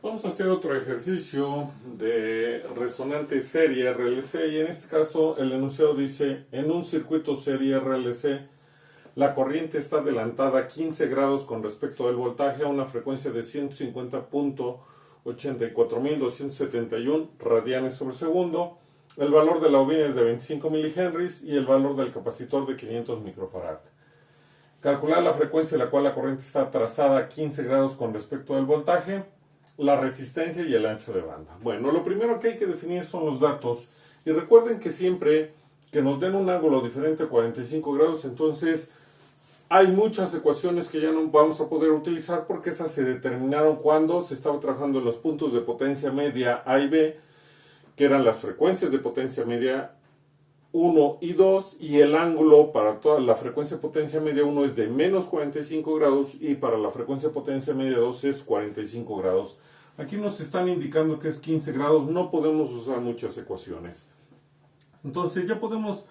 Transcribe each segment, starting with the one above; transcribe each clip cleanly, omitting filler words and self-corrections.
Vamos a hacer otro ejercicio de resonante serie RLC y en este caso el enunciado dice: en un circuito serie RLC la corriente está adelantada 15 grados con respecto del voltaje a una frecuencia de 150.84271 radianes sobre segundo. El valor de la bobina es de 25 milihenries y el valor del capacitor de 500 microfarad. Calcular la frecuencia a la cual la corriente está trazada a 15 grados con respecto del voltaje, la resistencia y el ancho de banda. Bueno, lo primero que hay que definir son los datos. Y recuerden que siempre que nos den un ángulo diferente a 45 grados, entonces hay muchas ecuaciones que ya no vamos a poder utilizar porque esas se determinaron cuando se estaba trabajando en los puntos de potencia media A y B, que eran las frecuencias de potencia media 1 y 2, y el ángulo para toda la frecuencia de potencia media 1 es de menos 45 grados y para la frecuencia de potencia media 2 es 45 grados. Aquí nos están indicando que es 15 grados, no podemos usar muchas ecuaciones. Entonces ya podemos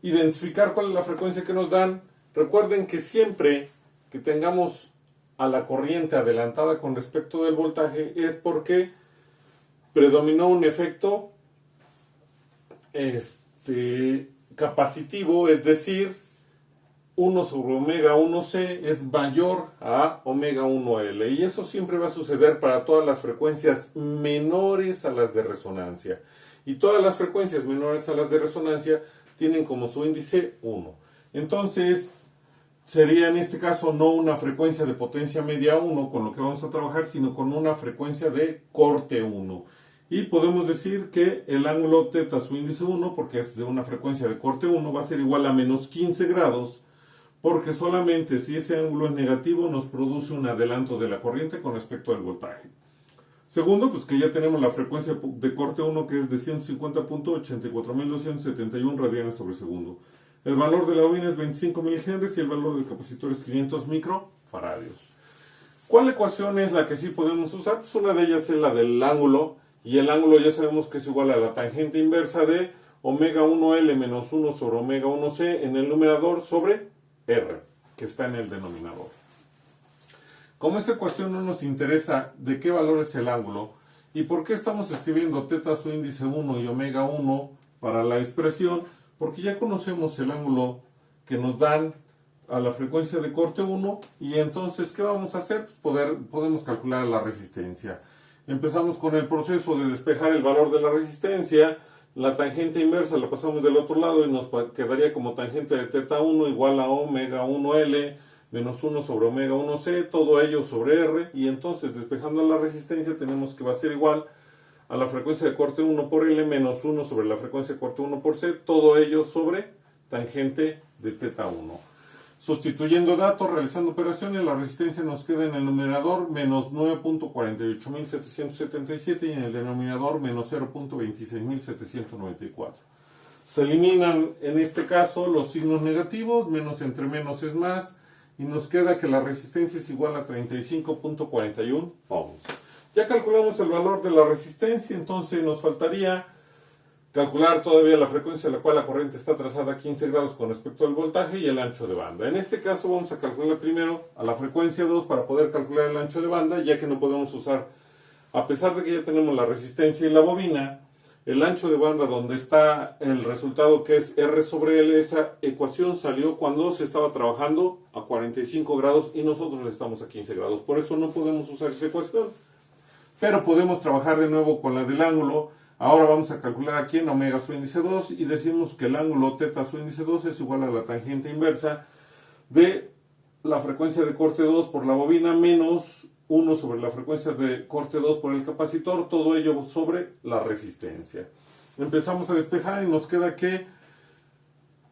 identificar cuál es la frecuencia que nos dan. Recuerden que siempre que tengamos a la corriente adelantada con respecto del voltaje es porque predominó un efecto capacitivo, es decir, 1 sobre omega 1c es mayor a omega 1l, y eso siempre va a suceder para todas las frecuencias menores a las de resonancia, y todas las frecuencias menores a las de resonancia tienen como su índice 1. Entonces sería en este caso no una frecuencia de potencia media 1 con lo que vamos a trabajar, sino con una frecuencia de corte 1. Y podemos decir que el ángulo teta, su índice 1, porque es de una frecuencia de corte 1, va a ser igual a menos 15 grados, porque solamente si ese ángulo es negativo nos produce un adelanto de la corriente con respecto al voltaje. Segundo, pues que ya tenemos la frecuencia de corte 1, que es de 150.84271 radianes sobre segundo. El valor de la bobina es 25 milihenries y el valor del capacitor es 500 microfaradios. ¿Cuál ecuación es la que sí podemos usar? Pues una de ellas es la del ángulo, y el ángulo ya sabemos que es igual a la tangente inversa de omega 1L menos 1 sobre omega 1C en el numerador sobre R, que está en el denominador. Como esa ecuación no nos interesa de qué valor es el ángulo y por qué estamos escribiendo teta su índice 1 y omega 1 para la expresión, porque ya conocemos el ángulo que nos dan a la frecuencia de corte 1, y entonces ¿qué vamos a hacer? Pues podemos calcular la resistencia. Empezamos con el proceso de despejar el valor de la resistencia. La tangente inversa la pasamos del otro lado y nos quedaría como tangente de teta 1 igual a omega 1L menos 1 sobre omega 1C, todo ello sobre R, y entonces despejando la resistencia tenemos que va a ser igual a la frecuencia de corte 1 por L menos 1 sobre la frecuencia de corte 1 por C, todo ello sobre tangente de teta 1. Sustituyendo datos, realizando operaciones, la resistencia nos queda en el numerador menos 9.48777 y en el denominador menos 0.26794. Se eliminan en este caso los signos negativos, menos entre menos es más, y nos queda que la resistencia es igual a 35.41 ohms. Ya calculamos el valor de la resistencia, entonces nos faltaría calcular todavía la frecuencia a la cual la corriente está trazada a 15 grados con respecto al voltaje y el ancho de banda. En este caso vamos a calcular primero a la frecuencia 2 para poder calcular el ancho de banda, ya que no podemos usar, a pesar de que ya tenemos la resistencia y la bobina, el ancho de banda donde está el resultado que es R sobre L. Esa ecuación salió cuando se estaba trabajando a 45 grados y nosotros estamos a 15 grados. Por eso no podemos usar esa ecuación, pero podemos trabajar de nuevo con la del ángulo. Ahora vamos a calcular aquí en omega su índice 2 y decimos que el ángulo teta su índice 2 es igual a la tangente inversa de la frecuencia de corte 2 por la bobina menos 1 sobre la frecuencia de corte 2 por el capacitor, todo ello sobre la resistencia. Empezamos a despejar y nos queda que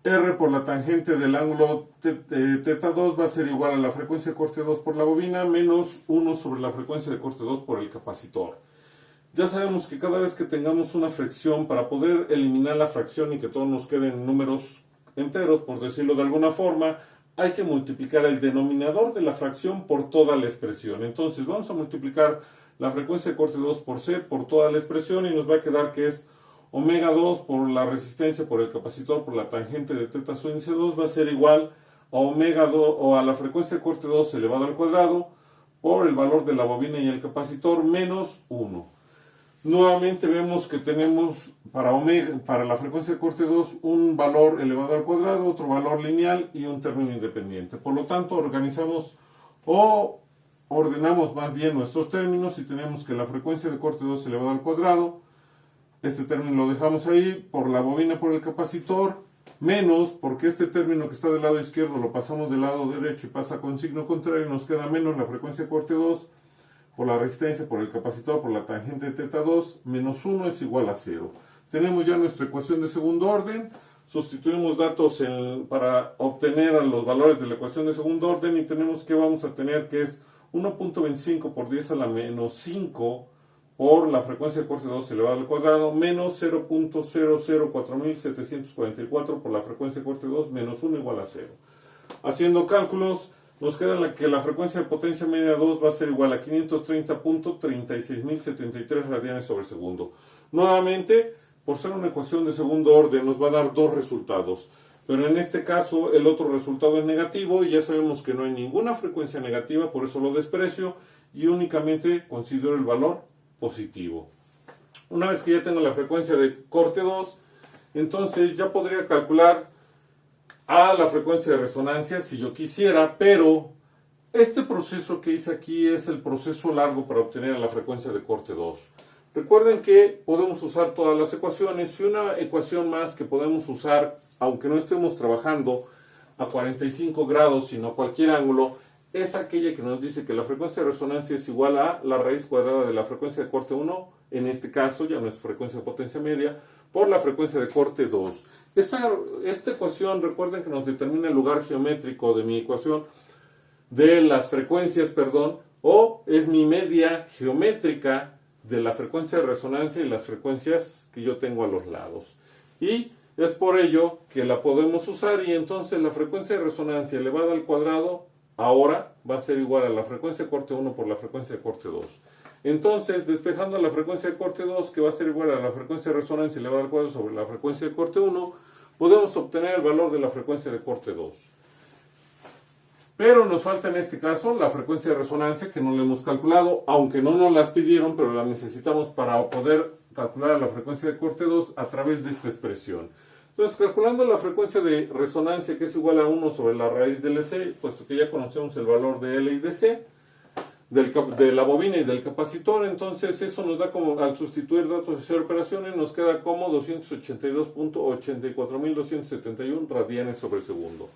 R por la tangente del ángulo teta 2 va a ser igual a la frecuencia de corte 2 por la bobina menos 1 sobre la frecuencia de corte 2 por el capacitor. Ya sabemos que cada vez que tengamos una fracción, para poder eliminar la fracción y que todos nos queden números enteros, por decirlo de alguna forma, hay que multiplicar el denominador de la fracción por toda la expresión. Entonces vamos a multiplicar la frecuencia de corte 2 por C por toda la expresión y nos va a quedar que es omega 2 por la resistencia por el capacitor por la tangente de teta su índice 2 va a ser igual a omega 2 o a la frecuencia de corte 2 elevado al cuadrado por el valor de la bobina y el capacitor menos 1. Nuevamente vemos que tenemos para la frecuencia de corte 2 un valor elevado al cuadrado, otro valor lineal y un término independiente. Por lo tanto, ordenamos más bien nuestros términos y tenemos que la frecuencia de corte 2 elevado al cuadrado, este término lo dejamos ahí, por la bobina por el capacitor, menos, porque este término que está del lado izquierdo lo pasamos del lado derecho y pasa con signo contrario, nos queda menos la frecuencia de corte 2, por la resistencia, por el capacitor, por la tangente de teta 2, menos 1 es igual a 0. Tenemos ya nuestra ecuación de segundo orden, sustituimos datos para obtener los valores de la ecuación de segundo orden y tenemos que vamos a tener que es 1.25 por 10 a la menos 5 por la frecuencia de corte 2 elevado al cuadrado, menos 0.004744 por la frecuencia de corte 2, menos 1 igual a 0. Haciendo cálculos, nos queda que la frecuencia de potencia media 2 va a ser igual a 530.36073 radianes sobre segundo. Nuevamente, por ser una ecuación de segundo orden, nos va a dar dos resultados. Pero en este caso, el otro resultado es negativo y ya sabemos que no hay ninguna frecuencia negativa, por eso lo desprecio y únicamente considero el valor positivo. Una vez que ya tengo la frecuencia de corte 2, entonces ya podría calcular la frecuencia de resonancia si yo quisiera, pero este proceso que hice aquí es el proceso largo para obtener la frecuencia de corte 2. Recuerden que podemos usar todas las ecuaciones y una ecuación más que podemos usar, aunque no estemos trabajando a 45 grados, sino a cualquier ángulo, es aquella que nos dice que la frecuencia de resonancia es igual a la raíz cuadrada de la frecuencia de corte 1, en este caso ya no es frecuencia de potencia media, por la frecuencia de corte 2. Esta ecuación, recuerden que nos determina el lugar geométrico de mi ecuación, de las frecuencias, o es mi media geométrica de la frecuencia de resonancia y las frecuencias que yo tengo a los lados. Y es por ello que la podemos usar y entonces la frecuencia de resonancia elevada al cuadrado ahora va a ser igual a la frecuencia de corte 1 por la frecuencia de corte 2. Entonces, despejando la frecuencia de corte 2, que va a ser igual a la frecuencia de resonancia elevada al cuadrado sobre la frecuencia de corte 1, podemos obtener el valor de la frecuencia de corte 2. Pero nos falta en este caso la frecuencia de resonancia que no la hemos calculado, aunque no nos las pidieron, pero la necesitamos para poder calcular la frecuencia de corte 2 a través de esta expresión. Entonces, calculando la frecuencia de resonancia, que es igual a 1 sobre la raíz de LC, puesto que ya conocemos el valor de L y de C, de la bobina y del capacitor, entonces eso nos da como, al sustituir datos y hacer operaciones, nos queda como 282.84271 radianes sobre segundo.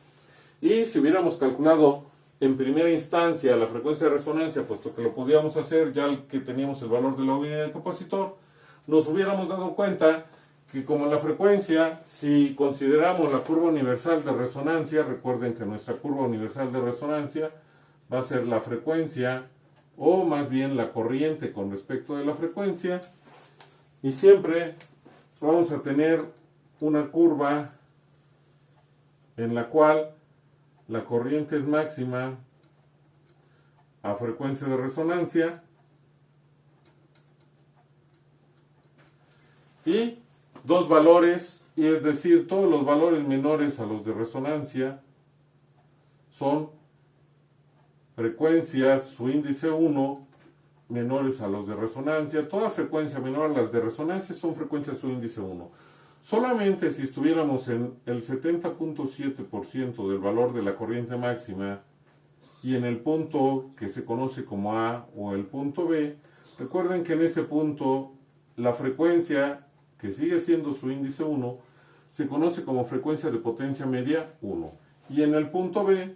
Y si hubiéramos calculado en primera instancia la frecuencia de resonancia, puesto que lo podíamos hacer ya que teníamos el valor de la bobina y del capacitor, nos hubiéramos dado cuenta que como la frecuencia, si consideramos la curva universal de resonancia, recuerden que nuestra curva universal de resonancia va a ser la frecuencia, o más bien la corriente con respecto de la frecuencia, y siempre vamos a tener una curva en la cual la corriente es máxima a frecuencia de resonancia y dos valores, y es decir, todos los valores menores a los de resonancia son frecuencias, su índice 1, menores a los de resonancia. Toda frecuencia menor a las de resonancia son frecuencias su índice 1. Solamente si estuviéramos en el 70.7% del valor de la corriente máxima y en el punto que se conoce como A o el punto B, recuerden que en ese punto la frecuencia, que sigue siendo su índice 1, se conoce como frecuencia de potencia media 1. Y en el punto B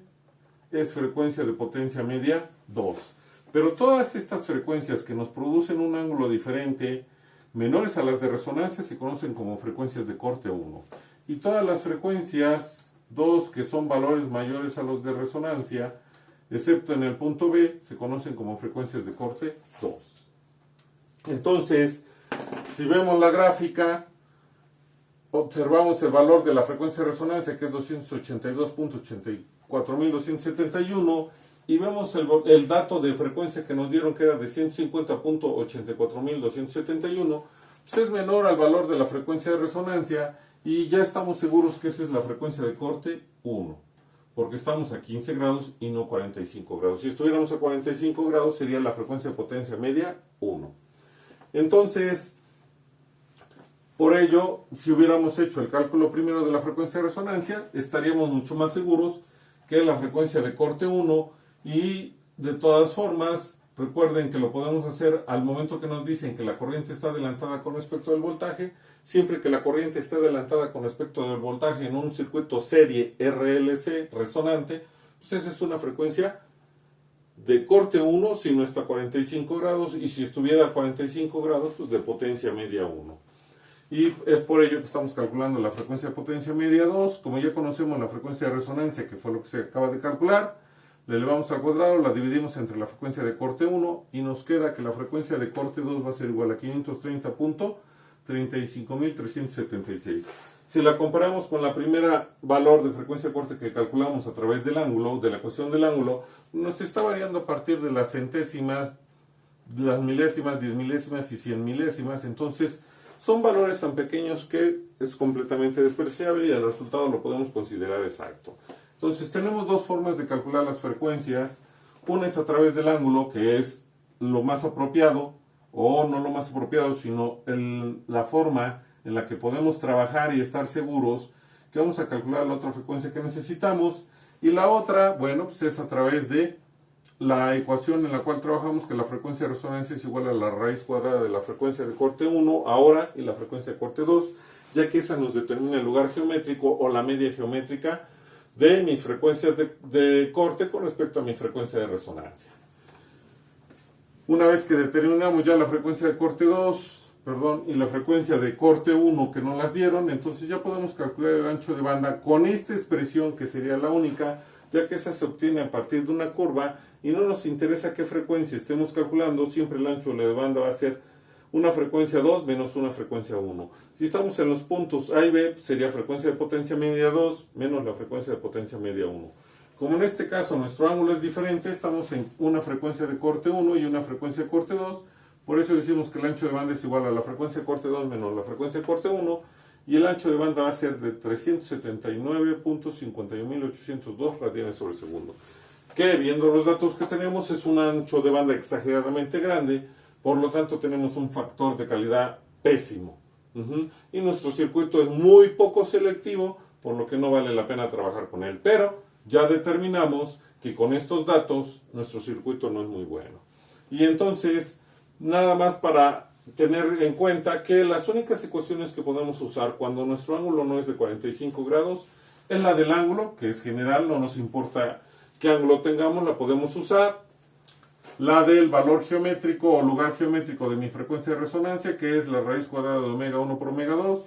es frecuencia de potencia media 2. Pero todas estas frecuencias que nos producen un ángulo diferente, menores a las de resonancia, se conocen como frecuencias de corte 1. Y todas las frecuencias 2, que son valores mayores a los de resonancia, excepto en el punto B, se conocen como frecuencias de corte 2. Entonces, si vemos la gráfica, observamos el valor de la frecuencia de resonancia, que es 282.84271, y vemos el dato de frecuencia que nos dieron, que era de 150.84271, pues es menor al valor de la frecuencia de resonancia, y ya estamos seguros que esa es la frecuencia de corte 1. porque estamos a 15 grados y no 45 grados. Si estuviéramos a 45 grados sería la frecuencia de potencia media 1. Entonces, por ello, si hubiéramos hecho el cálculo primero de la frecuencia de resonancia, estaríamos mucho más seguros que la frecuencia de corte 1, y de todas formas, recuerden que lo podemos hacer al momento que nos dicen que la corriente está adelantada con respecto al voltaje. Siempre que la corriente esté adelantada con respecto del voltaje en un circuito serie RLC resonante, pues esa es una frecuencia de corte 1 si no está a 45 grados, y si estuviera a 45 grados, pues de potencia media 1. Y es por ello que estamos calculando la frecuencia de potencia media 2. Como ya conocemos la frecuencia de resonancia, que fue lo que se acaba de calcular, la elevamos al cuadrado, la dividimos entre la frecuencia de corte 1 y nos queda que la frecuencia de corte 2 va a ser igual a 530.35.376. Si la comparamos con la primera valor de frecuencia de corte que calculamos a través del ángulo, de la ecuación del ángulo, nos está variando a partir de las centésimas, las milésimas, 10 milésimas y 100 milésimas. Entonces, son valores tan pequeños que es completamente despreciable y el resultado lo podemos considerar exacto. Entonces, tenemos dos formas de calcular las frecuencias. Una es a través del ángulo, que es lo más apropiado, o no lo más apropiado, sino la forma en la que podemos trabajar y estar seguros que vamos a calcular la otra frecuencia que necesitamos. Y la otra, bueno, pues es a través de la ecuación en la cual trabajamos, que la frecuencia de resonancia es igual a la raíz cuadrada de la frecuencia de corte 1 ahora y la frecuencia de corte 2, ya que esa nos determina el lugar geométrico o la media geométrica de mis frecuencias de corte con respecto a mi frecuencia de resonancia. Una vez que determinamos ya la frecuencia de corte 2, y la frecuencia de corte 1 que nos las dieron, entonces ya podemos calcular el ancho de banda con esta expresión, que sería la única, ya que esa se obtiene a partir de una curva y no nos interesa qué frecuencia estemos calculando. Siempre el ancho de banda va a ser una frecuencia 2 menos una frecuencia 1. Si estamos en los puntos A y B, sería frecuencia de potencia media 2 menos la frecuencia de potencia media 1. Como en este caso nuestro ángulo es diferente, estamos en una frecuencia de corte 1 y una frecuencia de corte 2, por eso decimos que el ancho de banda es igual a la frecuencia de corte 2 menos la frecuencia de corte 1, y el ancho de banda va a ser de 379.51.802 radianes sobre segundo. Que, viendo los datos que tenemos, es un ancho de banda exageradamente grande, por lo tanto tenemos un factor de calidad pésimo. Y nuestro circuito es muy poco selectivo, por lo que no vale la pena trabajar con él. Pero ya determinamos que con estos datos nuestro circuito no es muy bueno. Y entonces, nada más para tener en cuenta que las únicas ecuaciones que podemos usar cuando nuestro ángulo no es de 45 grados es la del ángulo, que es general, no nos importa qué ángulo tengamos, la podemos usar. La del valor geométrico o lugar geométrico de mi frecuencia de resonancia, que es la raíz cuadrada de omega 1 por omega 2.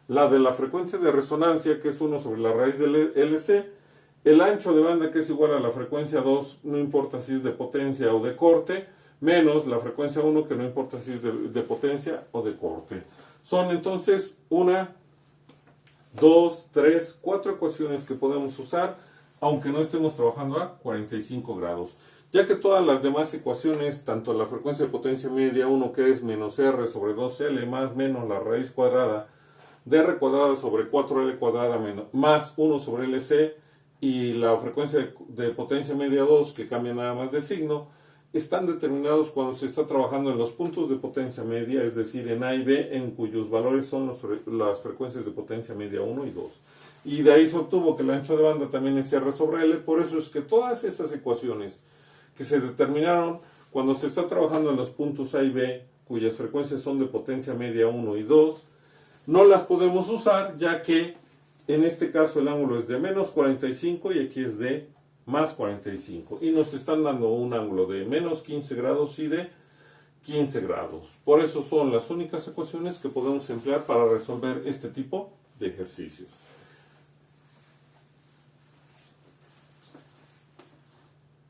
La de la frecuencia de resonancia, que es 1 sobre la raíz del LC. El ancho de banda, que es igual a la frecuencia 2, no importa si es de potencia o de corte, menos la frecuencia 1, que no importa si es de potencia o de corte. Son entonces 1, 2, 3, 4 ecuaciones que podemos usar, aunque no estemos trabajando a 45 grados. Ya que todas las demás ecuaciones, tanto la frecuencia de potencia media 1, que es menos R sobre 2L, más menos la raíz cuadrada de R cuadrada sobre 4L cuadrada más 1 sobre LC, y la frecuencia de potencia media 2, que cambia nada más de signo, están determinados cuando se está trabajando en los puntos de potencia media, es decir, en A y B, en cuyos valores son las frecuencias de potencia media 1 y 2. Y de ahí se obtuvo que el ancho de banda también es R sobre L. Por eso es que todas estas ecuaciones que se determinaron cuando se está trabajando en los puntos A y B, cuyas frecuencias son de potencia media 1 y 2, no las podemos usar, ya que en este caso el ángulo es de menos 45 y aquí es de más 45. Y nos están dando un ángulo de menos 15 grados y de 15 grados. Por eso son las únicas ecuaciones que podemos emplear para resolver este tipo de ejercicios.